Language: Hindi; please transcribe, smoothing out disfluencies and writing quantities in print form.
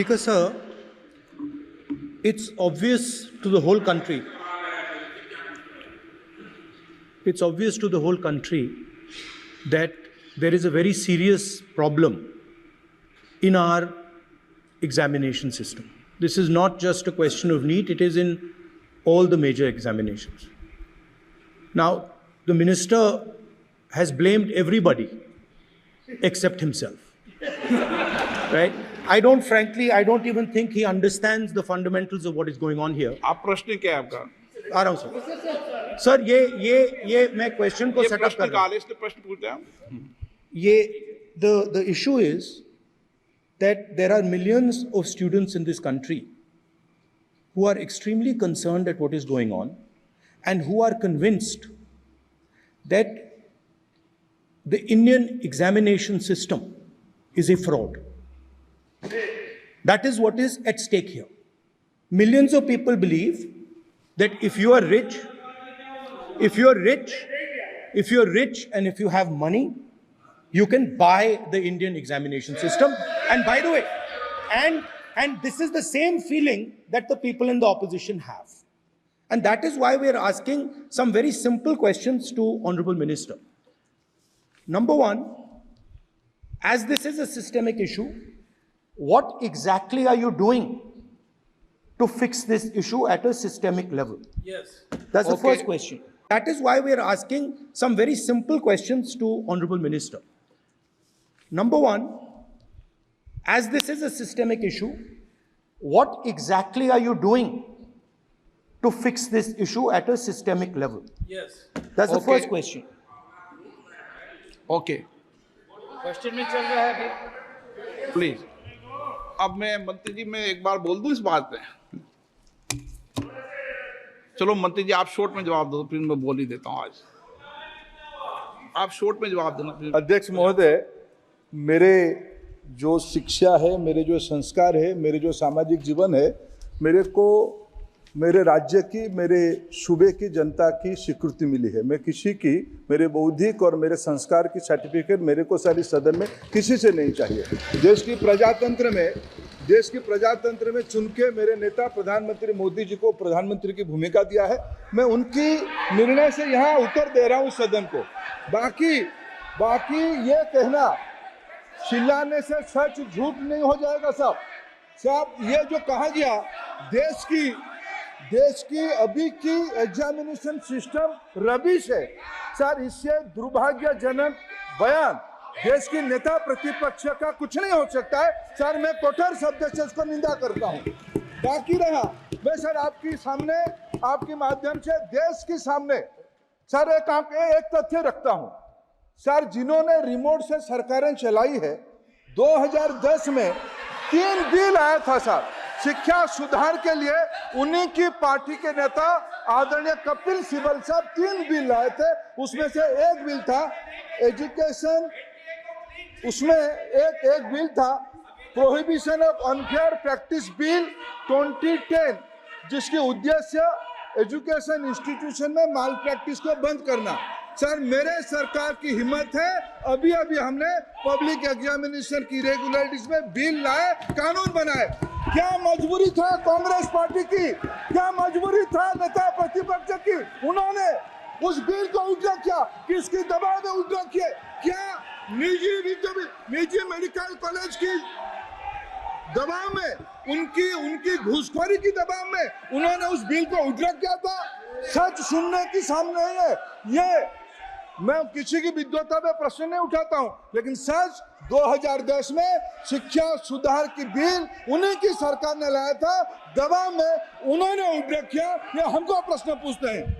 Speaker sir, it's obvious to the whole country. It's obvious to the whole country that there is a very serious problem in our examination system. This is not just a question of NEET, it is in all the major examinations. Now, the minister has blamed everybody except himself, right? I don't even think he understands the fundamentals of what is going on here. आप प्रश्न क्या है आपका? आ रहा हूं सर ये मैं क्वेश्चन को सेटअप कर रहा हूं। इसलिए प्रश्न पूछते हैं। ये the issue is that there are millions of students in this country who are extremely concerned at what is going on and who are convinced that the Indian examination system is a fraud. That is what is at stake here. Millions of people believe that if you are rich and if you have money, you can buy the Indian examination system. And by the way, and this is the same feeling that the people in the opposition have. And that is why we are asking some very simple questions to Honorable Minister. Number one, as this is a systemic issue, what exactly are you doing to fix this issue at a systemic level? Yes. That's the first question. That is why we are asking some very simple questions to Honorable Minister. Number one, as this is a systemic issue, what exactly are you doing to fix this issue at a systemic level? Yes. That's the first question. Okay, question में चल रहा है अभी। प्लीज। अब मैं मंत्री जी मैं एक बार बोल दूं इस बात पे। चलो मंत्री जी आप शॉर्ट में जवाब दो, फिर मैं बोल ही देता हूं। आज आप शॉर्ट में जवाब देना। अध्यक्ष महोदय, मेरे जो शिक्षा है, मेरे जो संस्कार है, मेरे जो सामाजिक जीवन है, मेरे को मेरे राज्य की, मेरे सूबे की जनता की स्वीकृति मिली है। मैं किसी की, मेरे बौद्धिक और मेरे संस्कार की सर्टिफिकेट मेरे को सारी सदन में किसी से नहीं चाहिए। देश की प्रजातंत्र में चुन के मेरे नेता प्रधानमंत्री मोदी जी को प्रधानमंत्री की भूमिका दिया है। मैं उनकी निर्णय से यहाँ उत्तर दे रहा हूँ सदन को। बाकी ये कहना चिल्लाने से सच झूठ नहीं हो जाएगा साहब। ये जो कहा गया देश की अभी की एग्जामिनेशन सिस्टम रबिश है सर, इससे दुर्भाग्यजनक बयान देश की नेता प्रतिपक्ष का कुछ नहीं हो सकता है सर। मैं कठोर शब्द से इसको निंदा करता हूं। बाकी रहा, मैं सर आपके सामने, आपके माध्यम से देश के सामने सर एक तथ्य रखता हूं सर। जिन्होंने रिमोट से सरकारें चलाई है, 2010 में 3 बिल आया था सर शिक्षा सुधार के लिए। उन्हीं की पार्टी के नेता आदरणीय कपिल सिब्बल साहब 3 बिल लाए थे। उसमें से एक बिल था एजुकेशन, उसमें एक बिल था prohibition of unfair practice bill 2010, जिसके उद्देश्य एजुकेशन इंस्टीट्यूशन में माल प्रैक्टिस को बंद करना। सर मेरे सरकार की हिम्मत है, अभी हमने पब्लिक एग्जामिनेशन की रेगुलरिटीज में बिल लाए, कानून बनाए। क्या मजबूरी था कांग्रेस पार्टी की, क्या मजबूरी था नेता प्रतिपक्ष की? उन्होंने उस बिल को उल्टा किया, किसकी दबाव में उल्टा किया? क्या निजी मेडिकल कॉलेज की दबाव में, उनकी घूसखोरी की दबाव में उन्होंने उस बिल को उल्टा किया था? सच सुनने की सामने है। ये मैं किसी की विद्वता पे प्रश्न नहीं उठाता हूं, लेकिन सच 2010 में शिक्षा सुधार की बिल उन्हीं की सरकार ने लाया था, दबाव में उन्होंने उल्टा किया। ये हमको प्रश्न पूछते हैं।